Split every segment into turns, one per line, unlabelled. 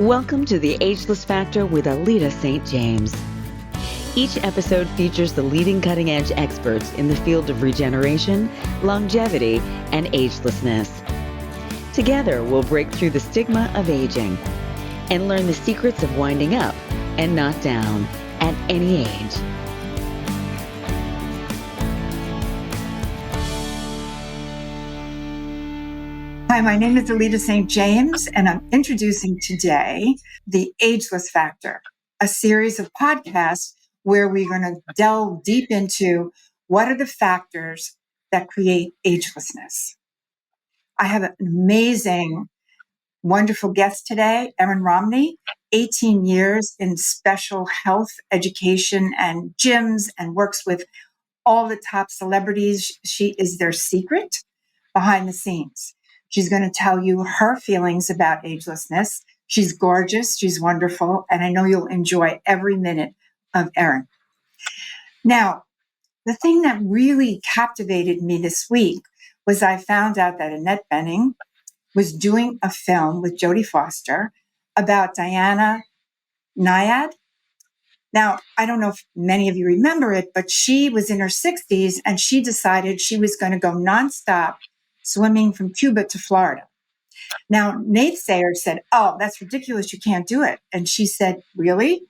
Welcome to the Ageless Factor with Aleta St. James. Each episode features the leading cutting-edge experts in the field of regeneration, longevity, and agelessness. Together, we'll break through the stigma of aging and learn the secrets of winding up and not down at any age.
Hi, my name is Aleta St. James, and I'm introducing today the Ageless Factor, a series of podcasts where we're going to delve deep into what are the factors that create agelessness. I have an amazing, wonderful guest today, Erin Romney, 18 years in special health education and gyms, and works with all the top celebrities. She is their secret behind the scenes. She's going to tell you her feelings about agelessness. She's gorgeous. She's wonderful. And I know you'll enjoy every minute of Erin. Now, the thing that really captivated me this week was I found out that Annette Bening was doing a film with Jodie Foster about Diana Nyad. Now, I don't know if many of you remember it, but she was in her 60s and she decided she was going to go nonstop swimming from Cuba to Florida. Now, naysayers said, "Oh, that's ridiculous. You can't do it." And she said, "Really?"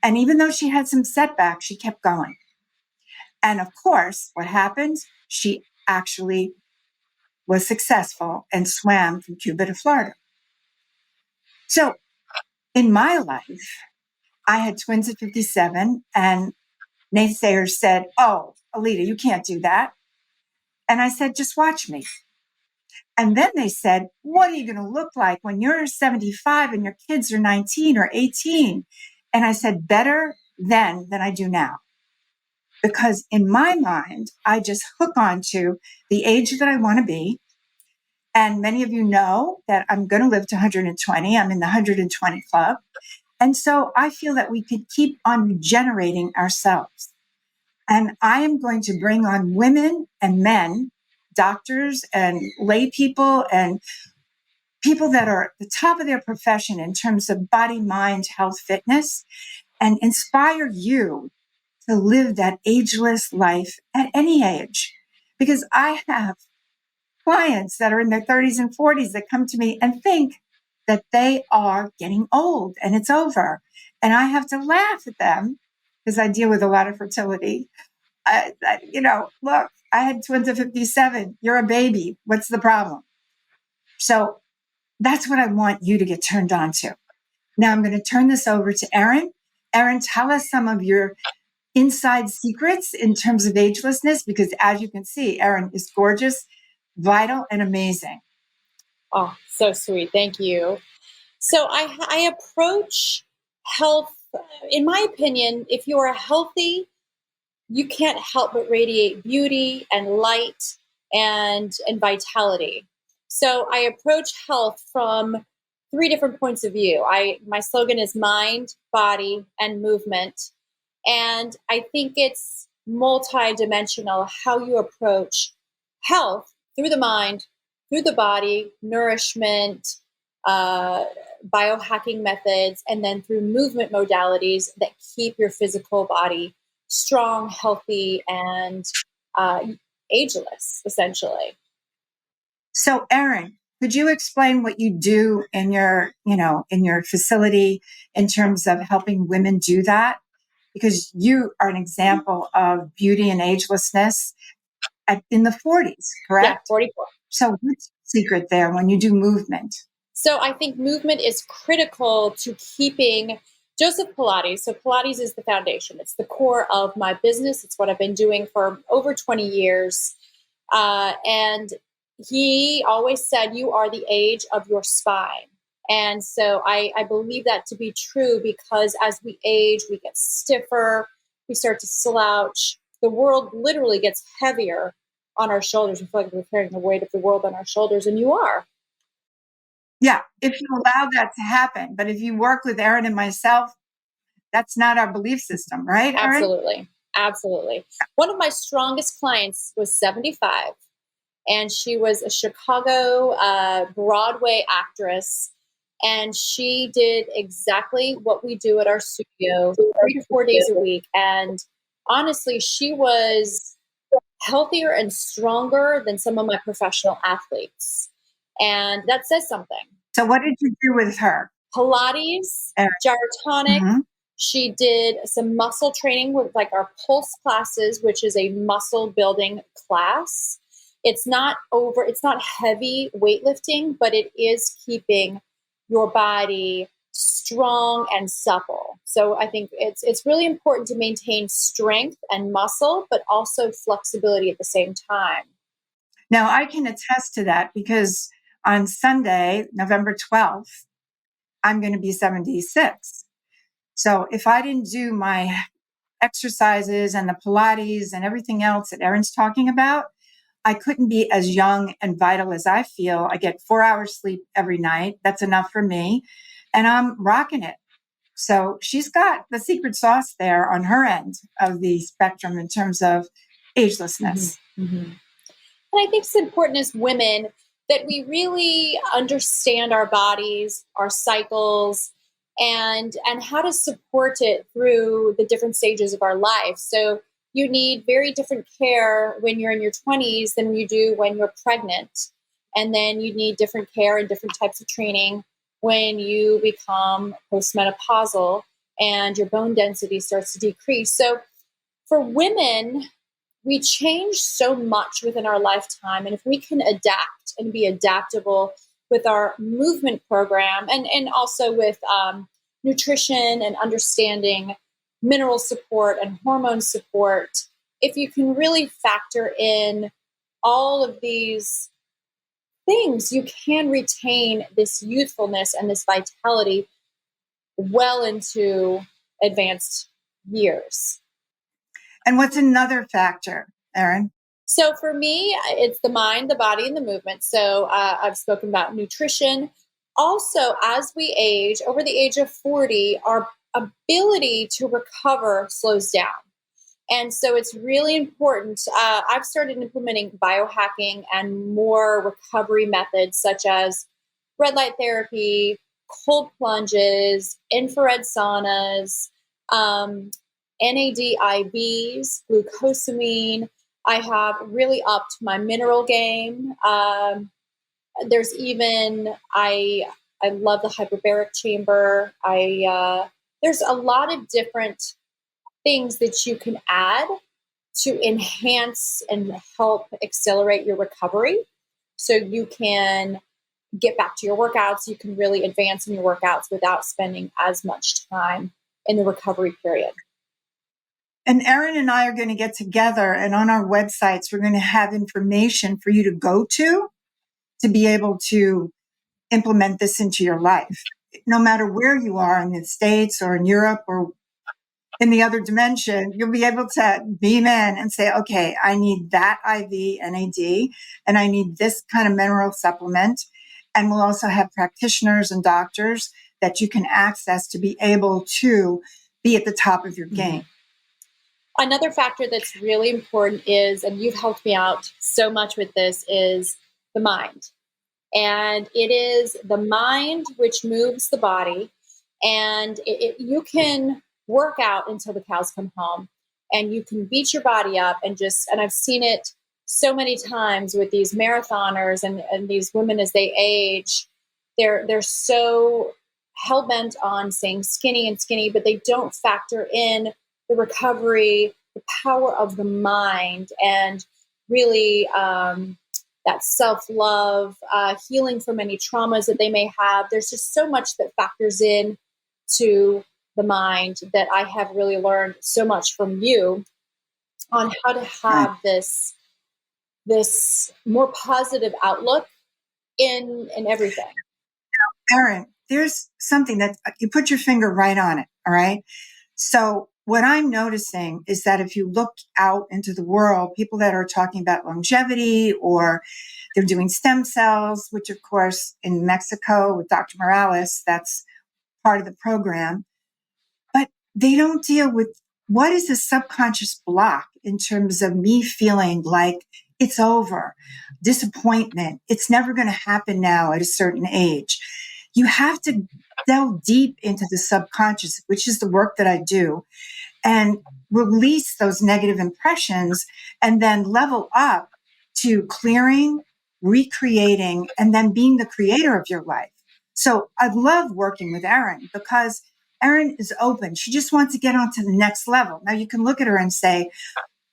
And even though she had some setbacks, she kept going. And of course, what happened? She actually was successful and swam from Cuba to Florida. So in my life, I had twins at 57, and naysayers said, "Oh, Aleta, you can't do that." And I said, "Just watch me." And then they said, "What are you going to look like when you're 75 and your kids are 19 or 18? And I said, "Better then than I do now." Because in my mind, I just hook on to the age that I want to be. And many of you know that I'm going to live to 120. I'm in the 120 club. And so I feel that we could keep on regenerating ourselves. And I am going to bring on women and men, doctors and lay people and people that are at the top of their profession in terms of body, mind, health, fitness, and inspire you to live that ageless life at any age. Because I have clients that are in their 30s and 40s that come to me and think that they are getting old and it's over. And I have to laugh at them because I deal with a lot of fertility. Look, I had twins at 57. You're a baby. What's the problem? So that's what I want you to get turned on to. Now I'm going to turn this over to Erin. Erin, tell us some of your inside secrets in terms of agelessness, because as you can see, Erin is gorgeous, vital, and amazing.
Oh, so sweet. Thank you. So I approach health, in my opinion, if you are healthy, you can't help but radiate beauty and light and vitality. So I approach health from 3 different points of view. My slogan is mind, body, and movement. And I think it's multidimensional how you approach health through the mind, through the body, nourishment, biohacking methods, and then through movement modalities that keep your physical body strong, healthy, and ageless, essentially.
So, Erin, could you explain what you do in your facility in terms of helping women do that? Because you are an example of beauty and agelessness in the 40s, correct?
Yeah, 44.
So what's the secret there when you do movement?
So I think movement is critical to keeping Joseph Pilates. So Pilates is the foundation. It's the core of my business. It's what I've been doing for over 20 years. And he always said, you are the age of your spine. And so I believe that to be true because as we age, we get stiffer, we start to slouch. The world literally gets heavier on our shoulders. We feel like we're carrying the weight of the world on our shoulders, and you are.
Yeah, if you allow that to happen. But if you work with Erin and myself, that's not our belief system, right, Erin?
Absolutely. Absolutely. One of my strongest clients was 75, and she was a Chicago Broadway actress. And she did exactly what we do at our studio 3 to 4 days a week. And honestly, she was healthier and stronger than some of my professional athletes. And that says something.
So what did you do with her?
Pilates, gyrotonic.
Mm-hmm.
She did some muscle training with like our pulse classes, which is a muscle building class. It's not heavy weightlifting, but it is keeping your body strong and supple. So I think it's really important to maintain strength and muscle, but also flexibility at the same time.
Now, I can attest to that because on Sunday, November 12th, I'm going to be 76. So if I didn't do my exercises and the Pilates and everything else that Erin's talking about, I couldn't be as young and vital as I feel. I get 4 hours sleep every night. That's enough for me. And I'm rocking it. So she's got the secret sauce there on her end of the spectrum in terms of agelessness.
Mm-hmm. Mm-hmm. And I think it's important as women that we really understand our bodies, our cycles, and how to support it through the different stages of our life. So you need very different care when you're in your 20s than you do when you're pregnant. And then you need different care and different types of training when you become postmenopausal and your bone density starts to decrease. So for women, we change so much within our lifetime. And if we can adapt and be adaptable with our movement program and also with nutrition and understanding mineral support and hormone support, if you can really factor in all of these things, you can retain this youthfulness and this vitality well into advanced years.
And what's another factor, Erin?
So for me, it's the mind, the body, and the movement. So I've spoken about nutrition. Also, as we age, over the age of 40, our ability to recover slows down. And so it's really important. I've started implementing biohacking and more recovery methods such as red light therapy, cold plunges, infrared saunas, NAD IVs, glucosamine. I have really upped my mineral game. There's even, I love the hyperbaric chamber. There's a lot of different things that you can add to enhance and help accelerate your recovery. So you can get back to your workouts. You can really advance in your workouts without spending as much time in the recovery period.
And Erin and I are going to get together, and on our websites, we're going to have information for you to go to be able to implement this into your life. No matter where you are in the States or in Europe or in the other dimension, you'll be able to beam in and say, okay, I need that IV NAD, and I need this kind of mineral supplement. And we'll also have practitioners and doctors that you can access to be able to be at the top of your game.
Another factor that's really important is, and you've helped me out so much with this, is the mind. And it is the mind which moves the body. And you can work out until the cows come home, and you can beat your body up and I've seen it so many times with these marathoners and these women as they age. They're so hell-bent on saying skinny, but they don't factor in the recovery, the power of the mind, and really that self-love, healing from any traumas that they may have. There's just so much that factors in to the mind that I have really learned so much from you on how to have this more positive outlook in everything.
Erin, there's something that you put your finger right on it. All right. So what I'm noticing is that if you look out into the world, people that are talking about longevity or they're doing stem cells, which of course in Mexico with Dr. Morales, that's part of the program, but they don't deal with what is the subconscious block in terms of me feeling like it's over, disappointment. It's never going to happen now at a certain age. you have to delve deep into the subconscious, which is the work that I do, and release those negative impressions and then level up to clearing, recreating, and then being the creator of your life. So I love working with Erin because Erin is open. She just wants to get on to the next level. Now you can look at her and say,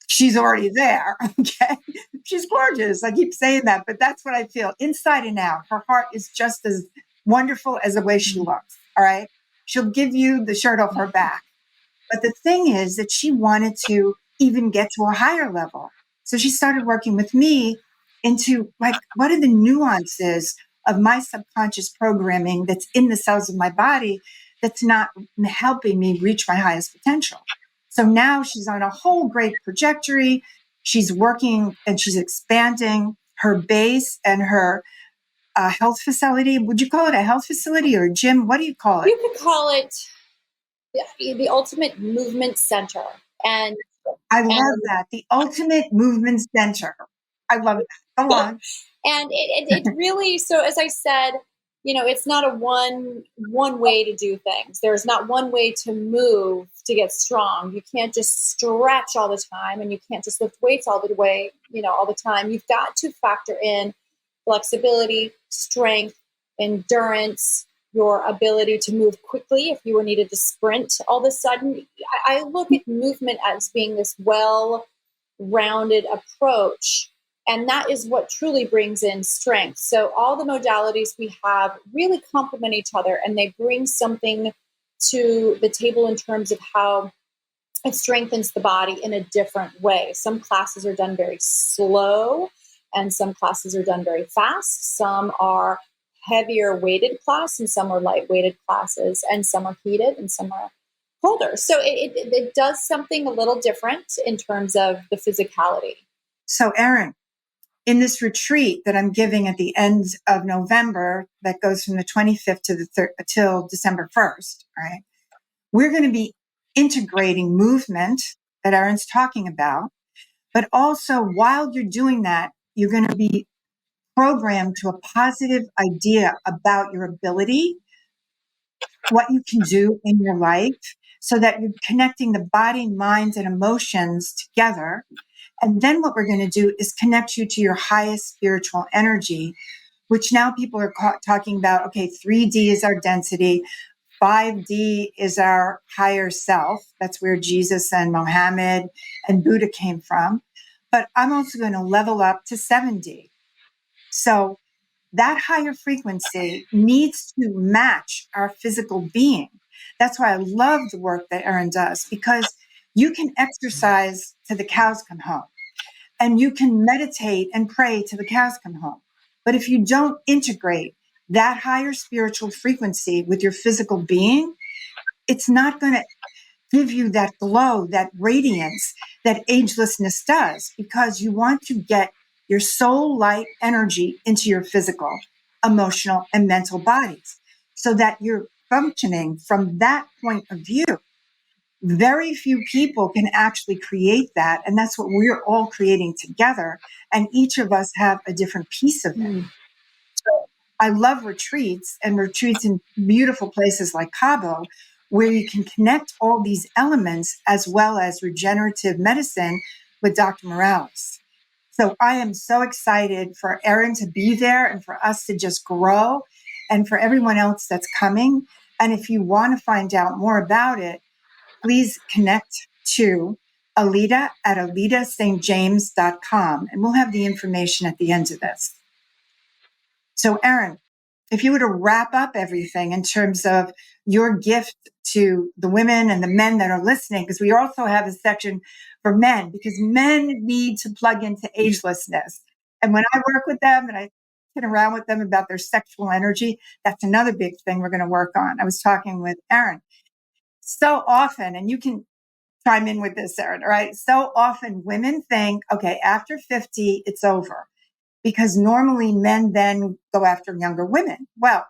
she's already there. Okay. She's gorgeous. I keep saying that, but that's what I feel inside and out. Her heart is just as wonderful as the way she looks. All right. She'll give you the shirt off her back. But the thing is that she wanted to even get to a higher level. So she started working with me into like, what are the nuances of my subconscious programming that's in the cells of my body that's not helping me reach my highest potential? So now she's on a whole great trajectory. She's working and she's expanding her base and her health facility. Would you call it a health facility or a gym? What do you call it?
You could call it the ultimate movement center. And
I love that. The ultimate movement center. I love that. Go on.
And it really, so as I said, it's not a one way to do things. There's not one way to move to get strong. You can't just stretch all the time, and you can't just lift weights all the way, all the time. You've got to factor in flexibility, strength, endurance, your ability to move quickly if you were needed to sprint. All of a sudden, I look at movement as being this well-rounded approach. And that is what truly brings in strength. So all the modalities we have really complement each other, and they bring something to the table in terms of how it strengthens the body in a different way. Some classes are done very slow, and some classes are done very fast. Some are heavier weighted class, and some are light weighted classes, and some are heated, and some are colder. So it does something a little different in terms of the physicality.
So Erin, in this retreat that I'm giving at the end of November, that goes from the 25th to the till December 1st, right? We're going to be integrating movement that Erin's talking about, but also while you're doing that, you're going to be programmed to a positive idea about your ability, what you can do in your life, so that you're connecting the body, mind, and emotions together. And then what we're going to do is connect you to your highest spiritual energy, which now people are talking about, okay, 3D is our density. 5D is our higher self. That's where Jesus and Mohammed and Buddha came from. But I'm also going to level up to 7D. So that higher frequency needs to match our physical being. That's why I love the work that Erin does, because you can exercise till the cows come home, and you can meditate and pray till the cows come home. But if you don't integrate that higher spiritual frequency with your physical being, it's not going to give you that glow, that radiance that agelessness does, because you want to get your soul light energy into your physical, emotional, and mental bodies so that you're functioning from that point of view. Very few people can actually create that. And that's what we're all creating together. And each of us have a different piece of it. So I love retreats in beautiful places like Cabo, where you can connect all these elements as well as regenerative medicine with Dr. Morales. So I am so excited for Erin to be there and for us to just grow, and for everyone else that's coming. And if you want to find out more about it, please connect to Aleta at aletastjames.com, and we'll have the information at the end of this. So Erin, if you were to wrap up everything in terms of your gift to the women and the men that are listening, because we also have a section for men, because men need to plug into agelessness. And when I work with them and I sit around with them about their sexual energy, that's another big thing we're going to work on. I was talking with Erin. So often, and you can chime in with this, Erin, right? So often women think, okay, after 50, it's over, because normally men then go after younger women. Well,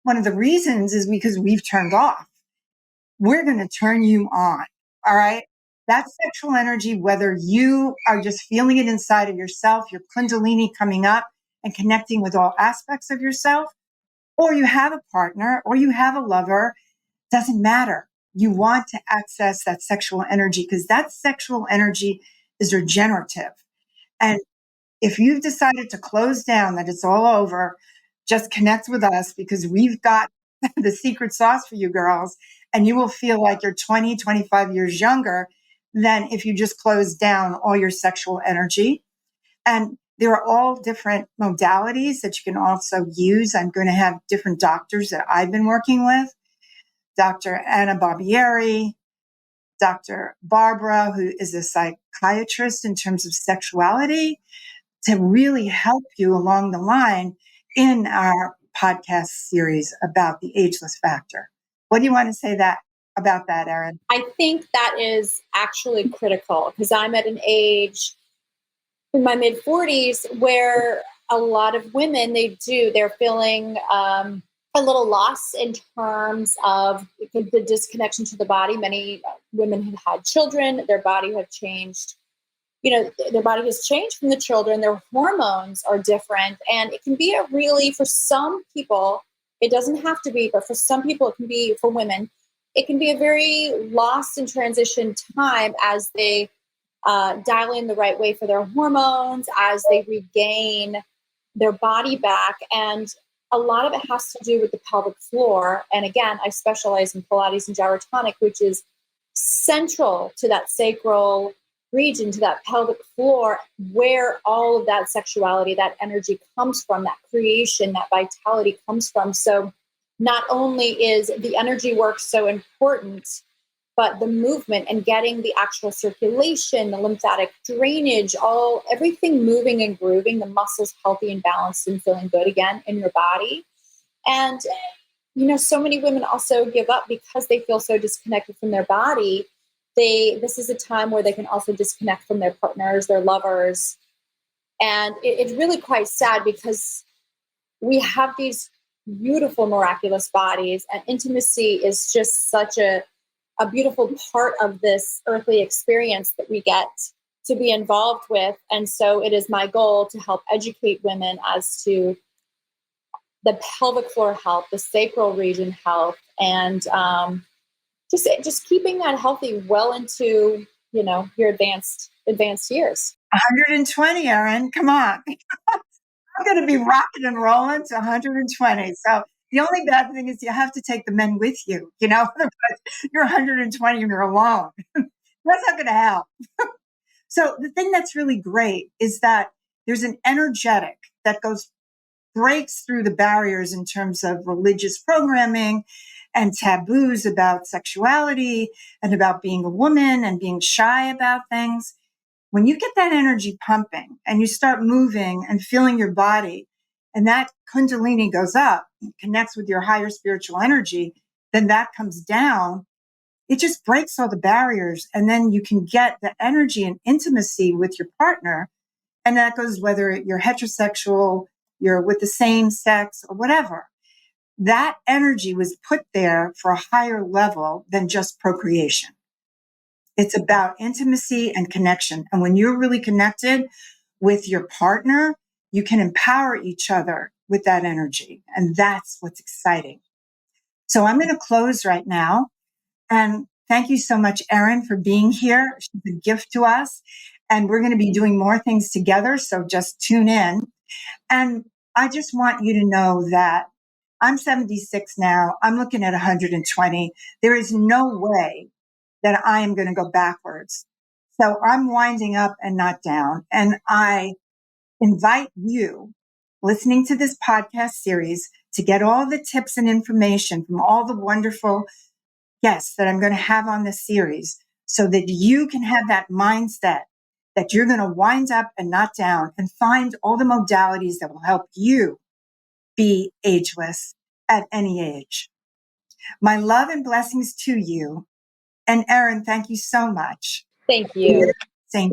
one of the reasons is because we've turned off. We're going to turn you on. All right. That sexual energy, whether you are just feeling it inside of yourself, your Kundalini coming up and connecting with all aspects of yourself, or you have a partner, or you have a lover, doesn't matter. You want to access that sexual energy because that sexual energy is regenerative. And if you've decided to close down, that it's all over, just connect with us because we've got the secret sauce for you girls, and you will feel like you're 20, 25 years younger than if you just close down all your sexual energy. And there are all different modalities that you can also use. I'm going to have different doctors that I've been working with. Dr. Anna Barbieri, Dr. Barbara, who is a psychiatrist in terms of sexuality, to really help you along the line in our podcast series about the ageless factor. What do you want to say about that, Erin?
I think that is actually critical because I'm at an age in my mid 40s where a lot of women, they're feeling a little lost in terms of the disconnection to the body. Many women have had children, their body have changed. Their body has changed from the children. Their hormones are different. And it can be for some people, it doesn't have to be, but for some people, it can be, for women, it can be a very lost in transition time as they dial in the right way for their hormones, as they regain their body back. And a lot of it has to do with the pelvic floor. And again, I specialize in Pilates and gyrotonic, which is central to that sacral region, to that pelvic floor, where all of that sexuality, that energy comes from, that creation, that vitality comes from. So not only is the energy work so important, but the movement and getting the actual circulation, the lymphatic drainage, everything moving and grooving, the muscles healthy and balanced and feeling good again in your body. And, so many women also give up because they feel so disconnected from their body. This is a time where they can also disconnect from their partners, their lovers. And it's really quite sad because we have these beautiful, miraculous bodies, and intimacy is just such a beautiful part of this earthly experience that we get to be involved with. And so it is my goal to help educate women as to the pelvic floor health, the sacral region health, and just keeping that healthy well into, your advanced years.
120, Erin, come on. I'm going to be rocking and rolling to 120. So the only bad thing is you have to take the men with you, otherwise you're 120 and you're alone. That's not going to help. So the thing that's really great is that there's an energetic that breaks through the barriers in terms of religious programming and taboos about sexuality and about being a woman and being shy about things. When you get that energy pumping and you start moving and feeling your body, and that kundalini goes up, connects with your higher spiritual energy, then that comes down. It just breaks all the barriers. And then you can get the energy and intimacy with your partner. And that goes whether you're heterosexual, you're with the same sex, or whatever. That energy was put there for a higher level than just procreation. It's about intimacy and connection. And when you're really connected with your partner, you can empower each other with that energy. And that's what's exciting. So I'm going to close right now. And thank you so much, Erin, for being here. She's a gift to us. And we're going to be doing more things together. So just tune in. And I just want you to know that I'm 76 now. I'm looking at 120. There is no way that I am going to go backwards. So I'm winding up and not down. And I invite you listening to this podcast series to get all the tips and information from all the wonderful guests that I'm going to have on this series so that you can have that mindset that you're going to wind up and not down and find all the modalities that will help you be ageless at any age. My love and blessings to you. And Erin, thank you so much.
Thank you.
Same.